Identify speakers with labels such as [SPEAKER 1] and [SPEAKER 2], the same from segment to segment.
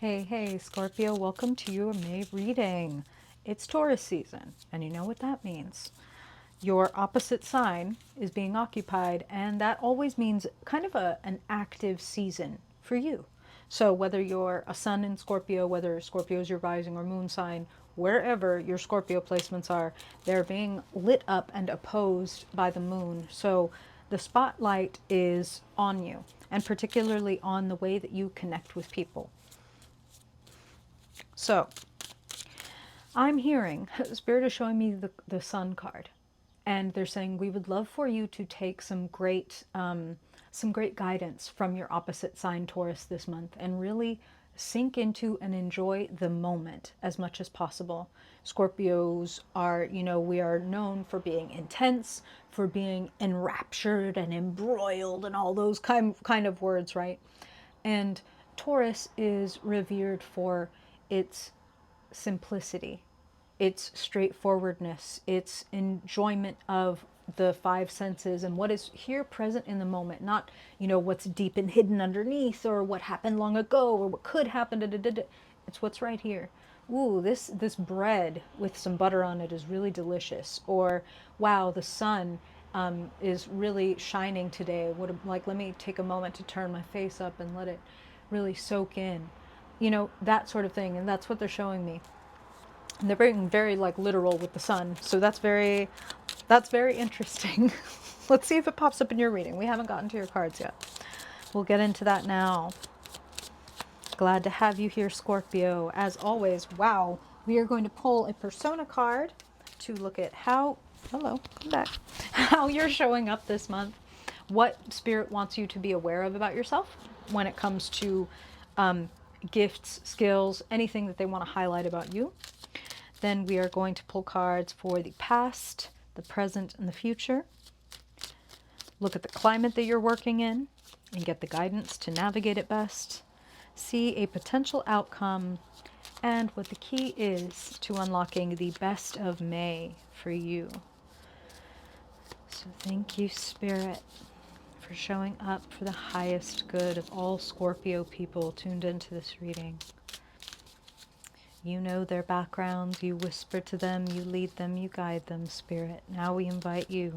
[SPEAKER 1] Hey, Scorpio, welcome to your May reading. It's Taurus season, and you know what that means. Your opposite sign is being occupied, and that always means kind of an active season for you. So, whether you're a sun in Scorpio, whether Scorpio is your rising or moon sign, wherever your Scorpio placements are, they're being lit up and opposed by the moon. So, the spotlight is on you, and particularly on the way that you connect with people. So, I'm hearing, Spirit is showing me the Sun card. And they're saying, we would love for you to take some great guidance from your opposite sign Taurus this month and really sink into and enjoy the moment as much as possible. Scorpios are, we are known for being intense, for being enraptured and embroiled and all those kind of words, right? And Taurus is revered for its simplicity, its straightforwardness, its enjoyment of the five senses and what is here present in the moment, not, what's deep and hidden underneath or what happened long ago or what could happen. It's what's right here. Ooh, this bread with some butter on it is really delicious. Or, wow, the sun is really shining today. Let me take a moment to turn my face up and let it really soak in. That sort of thing. And that's what they're showing me. And they're being very like literal with the sun. So that's very interesting. Let's see if it pops up in your reading. We haven't gotten to your cards yet. We'll get into that now. Glad to have you here, Scorpio. As always, wow, we are going to pull a persona card to look at hello, come back, how you're showing up this month, what Spirit wants you to be aware of about yourself when it comes to gifts, skills, anything that they want to highlight about you. Then we are going to pull cards for the past, the present, and the future. Look at the climate that you're working in and get the guidance to navigate it best. See a potential outcome and what the key is to unlocking the best of May for you. So thank you, Spirit, for showing up for the highest good of all Scorpio people tuned into this reading. You know their backgrounds, you whisper to them, you lead them, you guide them, Spirit. Now we invite you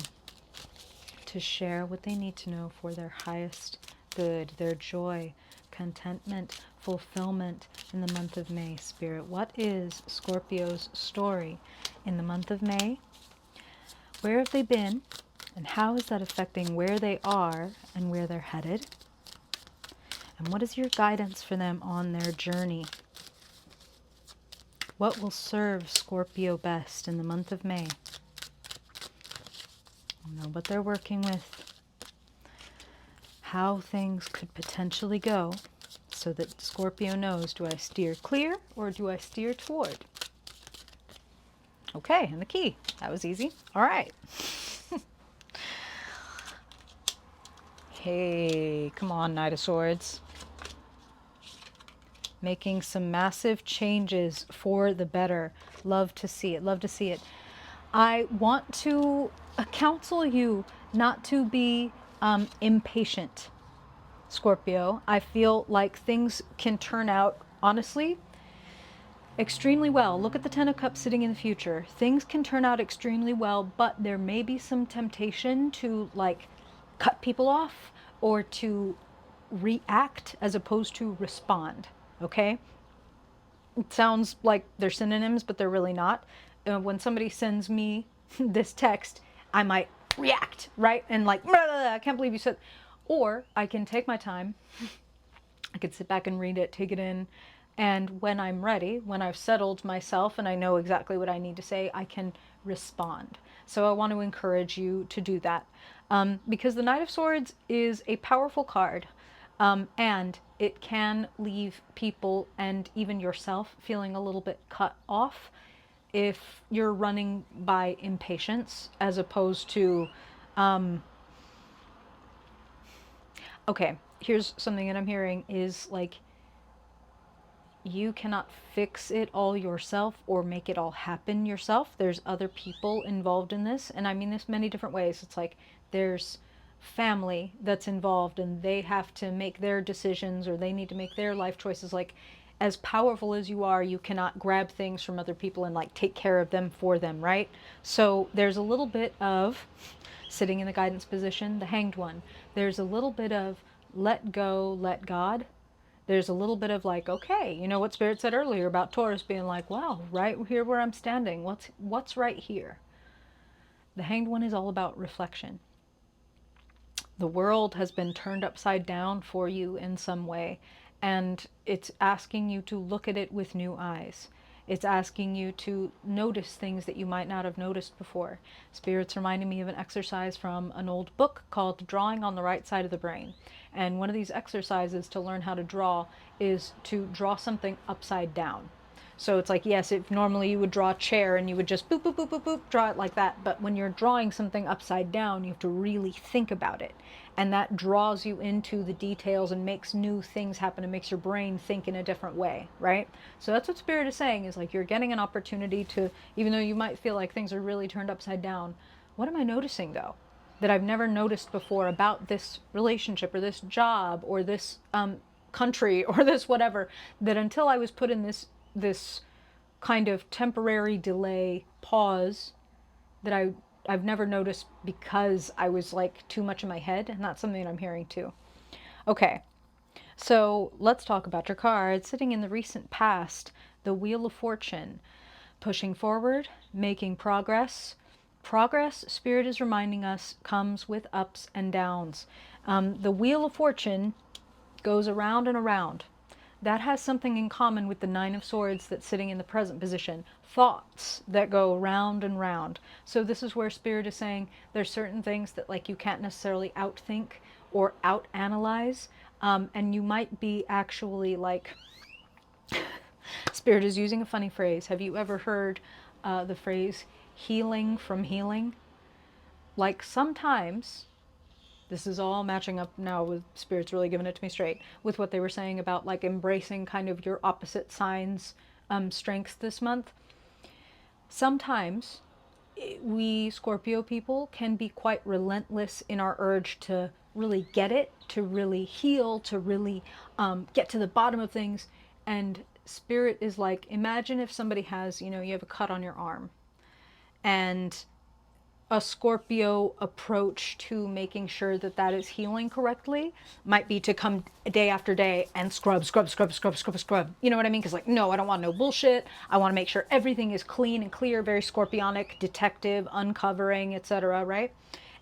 [SPEAKER 1] to share what they need to know for their highest good, their joy, contentment, fulfillment in the month of May, Spirit. What is Scorpio's story in the month of May? Where have they been? And how is that affecting where they are and where they're headed? And what is your guidance for them on their journey? What will serve Scorpio best in the month of May? I know what they're working with, how things could potentially go, so that Scorpio knows, do I steer clear or do I steer toward? Okay, and the key. That was easy. All right. Hey, come on, Knight of Swords. Making some massive changes for the better. Love to see it. Love to see it. I want to counsel you not to be impatient, Scorpio. I feel like things can turn out, honestly, extremely well. Look at the Ten of Cups sitting in the future. Things can turn out extremely well, but there may be some temptation to like cut people off or to react as opposed to respond. Okay? It sounds like they're synonyms, but they're really not. When somebody sends me this text, I might react, right? And like, I can't believe you said. Or I can take my time. I could sit back and read it, take it in. And when I'm ready, when I've settled myself and I know exactly what I need to say, I can respond. So I want to encourage you to do that. Because the Knight of Swords is a powerful card. And it can leave people and even yourself feeling a little bit cut off if you're running by impatience as opposed to, okay, here's something that I'm hearing is like, you cannot fix it all yourself or make it all happen yourself. There's other people involved in this. And I mean this many different ways. It's like there's family that's involved and they have to make their decisions or they need to make their life choices. Like as powerful as you are, you cannot grab things from other people and like take care of them for them, right? So there's a little bit of sitting in the guidance position, the Hanged One. There's a little bit of let go, let God. There's a little bit of like, okay, you know what Spirit said earlier about Taurus being like, wow, right here where I'm standing, what's right here? The Hanged One is all about reflection. The world has been turned upside down for you in some way, and it's asking you to look at it with new eyes. It's asking you to notice things that you might not have noticed before. Spirit's reminding me of an exercise from an old book called Drawing on the Right Side of the Brain. And one of these exercises to learn how to draw is to draw something upside down. So it's like, yes, if normally you would draw a chair and you would just boop, boop, boop, boop, boop, draw it like that. But when you're drawing something upside down, you have to really think about it. And that draws you into the details and makes new things happen and makes your brain think in a different way, right? So that's what Spirit is saying, is like you're getting an opportunity to, even though you might feel like things are really turned upside down, what am I noticing though? That I've never noticed before about this relationship or this job or this country or this whatever, that until I was put in this kind of temporary delay pause that I've never noticed because I was like too much in my head, and that's something that I'm hearing too. Okay, so let's talk about your card. Sitting in the recent past, the Wheel of Fortune, pushing forward, making progress. Progress, Spirit is reminding us, comes with ups and downs. The Wheel of Fortune goes around and around. That has something in common with the Nine of Swords that's sitting in the present position. Thoughts that go round and round. So this is where Spirit is saying there's certain things that like you can't necessarily outthink or out-analyze. And you might be actually like, Spirit is using a funny phrase. Have you ever heard the phrase healing from healing? Like sometimes, this is all matching up now with Spirit's really giving it to me straight, with what they were saying about like embracing kind of your opposite signs strengths this month. Sometimes we Scorpio people can be quite relentless in our urge to really get it, to really heal, to really get to the bottom of things. And Spirit is like, imagine if somebody has, you know, you have a cut on your arm, and a Scorpio approach to making sure that that is healing correctly might be to come day after day and scrub, scrub, scrub, scrub, scrub, scrub. You know what I mean? Because like, no, I don't want no bullshit. I want to make sure everything is clean and clear, very scorpionic, detective, uncovering, etc., right?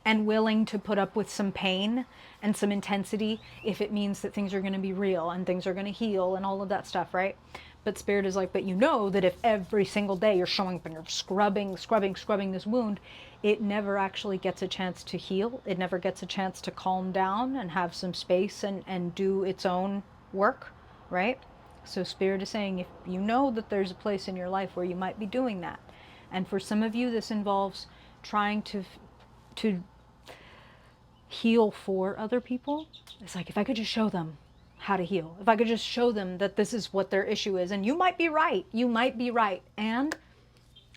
[SPEAKER 1] And willing to put up with some pain and some intensity if it means that things are going to be real and things are going to heal and all of that stuff, right? But Spirit is like, but you know that if every single day you're showing up and you're scrubbing, scrubbing, scrubbing this wound, it never actually gets a chance to heal. It never gets a chance to calm down and have some space and do its own work, right? So Spirit is saying, if you know that there's a place in your life where you might be doing that, and for some of you this involves trying to heal for other people. It's like, if I could just show them how to heal, if I could just show them that this is what their issue is, and you might be right, you might be right. And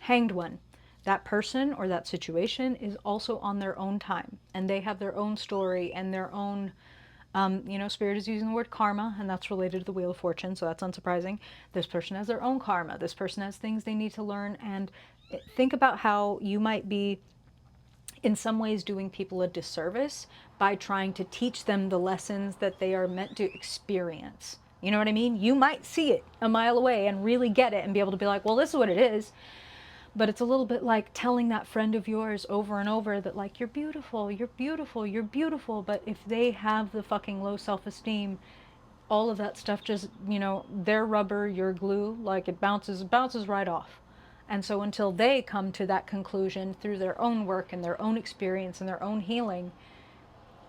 [SPEAKER 1] Hanged One, that person or that situation is also on their own time, and they have their own story and their own, you know, Spirit is using the word karma, and that's related to the Wheel of Fortune, so that's unsurprising. This person has their own karma. This person has things they need to learn, and think about how you might be in some ways doing people a disservice by trying to teach them the lessons that they are meant to experience. You know what I mean? You might see it a mile away and really get it and be able to be like, well, this is what it is. But it's a little bit like telling that friend of yours over and over that like, you're beautiful, you're beautiful, you're beautiful. But if they have the fucking low self-esteem, all of that stuff just, you know, they're rubber, you're glue, like it bounces right off. And so until they come to that conclusion through their own work and their own experience and their own healing,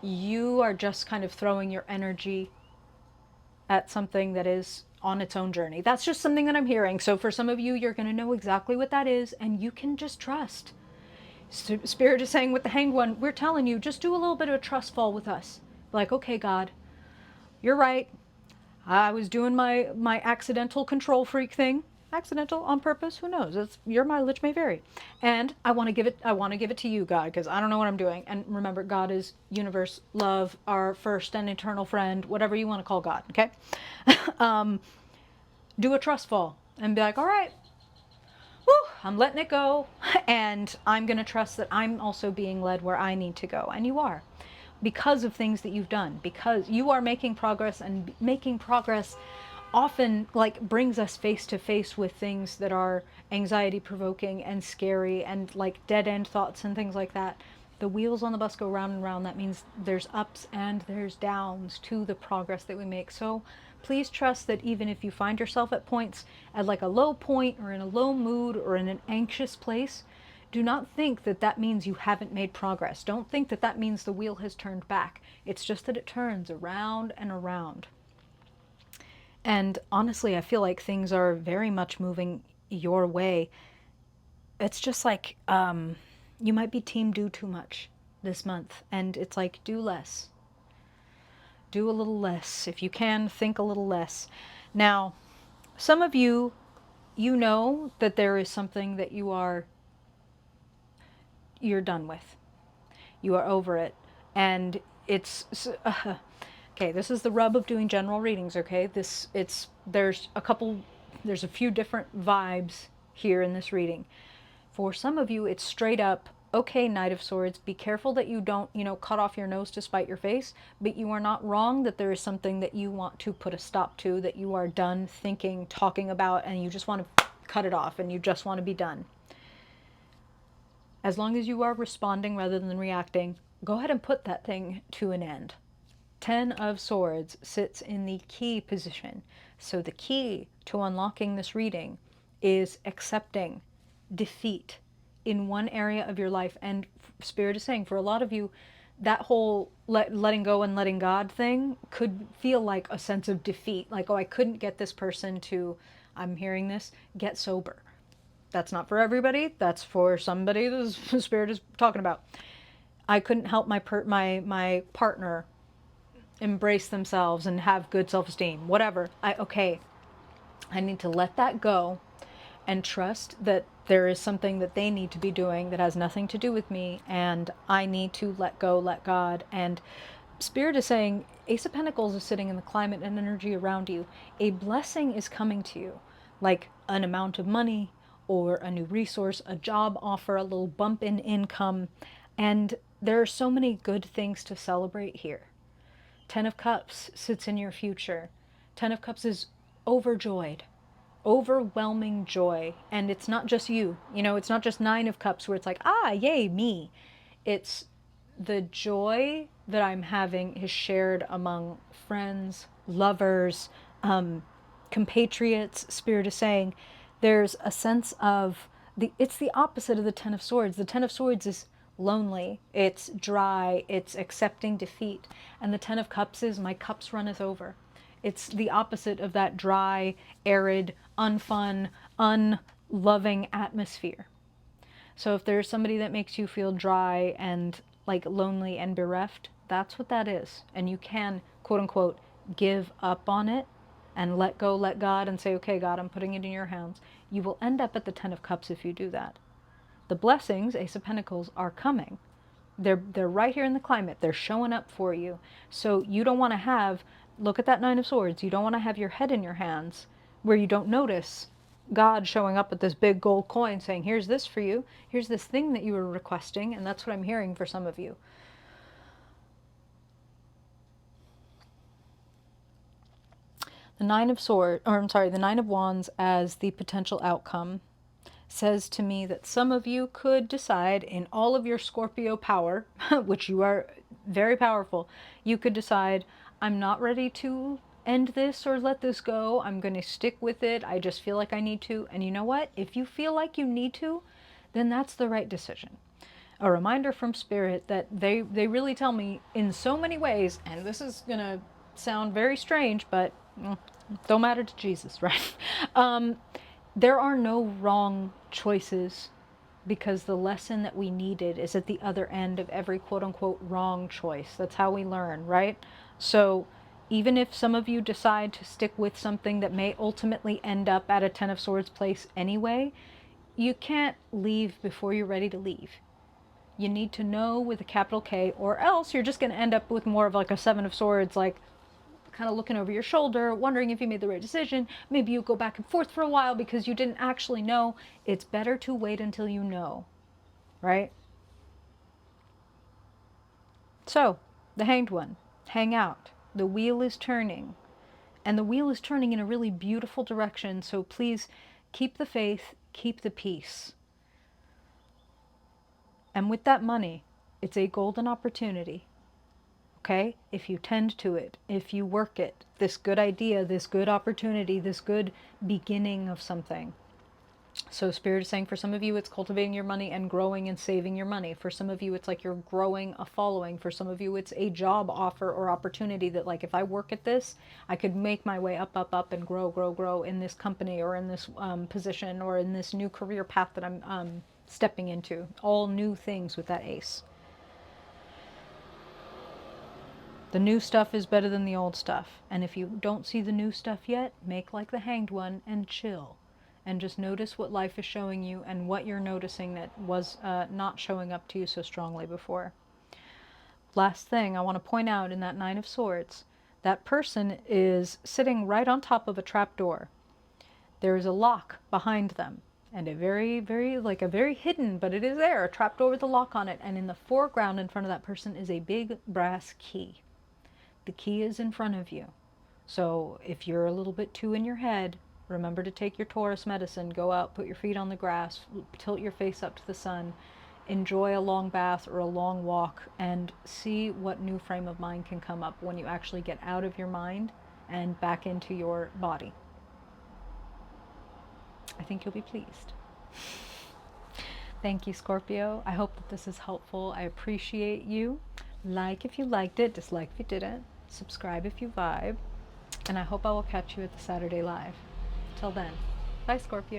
[SPEAKER 1] you are just kind of throwing your energy at something that is on its own journey. That's just something that I'm hearing. So for some of you, you're going to know exactly what that is, and you can just trust. Spirit is saying with the Hanged One, we're telling you, just do a little bit of a trust fall with us. Like, okay, God, you're right. I was doing my accidental control freak thing. Accidental, on purpose, who knows? Your mileage may vary. And I want to give it to you, God, because I don't know what I'm doing. And remember, God is universe, love, our first and eternal friend, whatever you want to call God, okay? do a trust fall and be like, all right, whew, I'm letting it go. And I'm going to trust that I'm also being led where I need to go. And you are, because of things that you've done, because you are making progress, and making progress often like brings us face to face with things that are anxiety provoking and scary and like dead end thoughts and things like that. The wheels on the bus go round and round. That means there's ups and there's downs to the progress that we make. So please trust that even if you find yourself at points at like a low point or in a low mood or in an anxious place, do not think that that means you haven't made progress. Don't think that that means the wheel has turned back. It's just that it turns around and around. And honestly, I feel like things are very much moving your way. It's just like you might be team do too much this month. And it's like, do less. Do a little less. If you can, think a little less. Now, some of you, you know that there is something that you're done with. You are over it. And it's okay, this is the rub of doing general readings, okay? There's a few different vibes here in this reading. For some of you, it's straight up, okay, Knight of Swords, be careful that you don't, cut off your nose to spite your face, but you are not wrong that there is something that you want to put a stop to, that you are done thinking, talking about, and you just want to cut it off and you just want to be done. As long as you are responding rather than reacting, go ahead and put that thing to an end. 10 of Swords sits in the key position. So the key to unlocking this reading is accepting defeat in one area of your life. And Spirit is saying for a lot of you, that whole letting go and letting God thing could feel like a sense of defeat. Like, oh, I couldn't get this person to, I'm hearing this, get sober. That's not for everybody. That's for somebody the Spirit is talking about. I couldn't help my partner embrace themselves and have good self-esteem. Whatever. I need to let that go and trust that there is something that they need to be doing that has nothing to do with me, and I need to let go, let God. And Spirit is saying, Ace of Pentacles is sitting in the climate and energy around you. A blessing is coming to you, like an amount of money or a new resource, a job offer, a little bump in income. And there are so many good things to celebrate here. 10 of Cups sits in your future. 10 of Cups is overjoyed, overwhelming joy. And it's not just you. It's not just 9 of Cups where it's like, ah, yay, me. It's the joy that I'm having is shared among friends, lovers, compatriots. Spirit is saying there's a sense of it's the opposite of the 10 of Swords. The 10 of Swords is lonely, it's dry, it's accepting defeat. And the 10 of Cups is my cups runneth over. It's the opposite of that dry, arid, unfun, unloving atmosphere. So if there's somebody that makes you feel dry and like lonely and bereft, that's what that is. And you can, quote unquote, give up on it and let go, let God, and say, okay, God, I'm putting it in your hands. You will end up at the 10 of Cups if you do that. The blessings, Ace of Pentacles, are coming. They're right here in the climate. They're showing up for you. So you don't want to look at that 9 of Swords. You don't want to have your head in your hands where you don't notice God showing up with this big gold coin saying, here's this for you. Here's this thing that you were requesting. And that's what I'm hearing for some of you. The 9 of Swords, or I'm sorry, the 9 of Wands as the potential outcome says to me that some of you could decide in all of your Scorpio power, which you are very powerful, you could decide, I'm not ready to end this or let this go. I'm going to stick with it. I just feel like I need to. And you know what? If you feel like you need to, then that's the right decision. A reminder from Spirit that they really tell me in so many ways, and this is going to sound very strange, but don't matter to Jesus, right? There are no wrong choices, because the lesson that we needed is at the other end of every quote unquote wrong choice. That's how we learn, right? So even if some of you decide to stick with something that may ultimately end up at a 10 of Swords place anyway, you can't leave before you're ready to leave. You need to know with a capital K, or else you're just going to end up with more of like a 7 of Swords, like kind of looking over your shoulder, wondering if you made the right decision. Maybe you go back and forth for a while because you didn't actually know. It's better to wait until you know, right? So, the Hanged One, hang out. The wheel is turning. And the wheel is turning in a really beautiful direction, so please keep the faith, keep the peace. And with that money, it's a golden opportunity. Okay? If you tend to it, if you work it, this good idea, this good opportunity, this good beginning of something. So Spirit is saying for some of you, it's cultivating your money and growing and saving your money. For some of you, it's like you're growing a following. For some of you, it's a job offer or opportunity that, like, if I work at this, I could make my way up, up, up and grow, grow, grow in this company or in this position or in this new career path that I'm stepping into. All new things with that ace. The new stuff is better than the old stuff. And if you don't see the new stuff yet, make like the Hanged One and chill. And just notice what life is showing you and what you're noticing that was not showing up to you so strongly before. Last thing I want to point out in that Nine of Swords, that person is sitting right on top of a trap door. There is a lock behind them. And a very, very, like a very hidden, but it is there, a trap door with a lock on it. And in the foreground in front of that person is a big brass key. The key is in front of you. So if you're a little bit too in your head, remember to take your Taurus medicine, go out, put your feet on the grass, tilt your face up to the sun, enjoy a long bath or a long walk, and see what new frame of mind can come up when you actually get out of your mind and back into your body. I think you'll be pleased. Thank you, Scorpio. I hope that this is helpful. I appreciate you. Like if you liked it, dislike if you didn't, subscribe if you vibe, and I hope I will catch you at the Saturday Live. Till then, bye, Scorpio.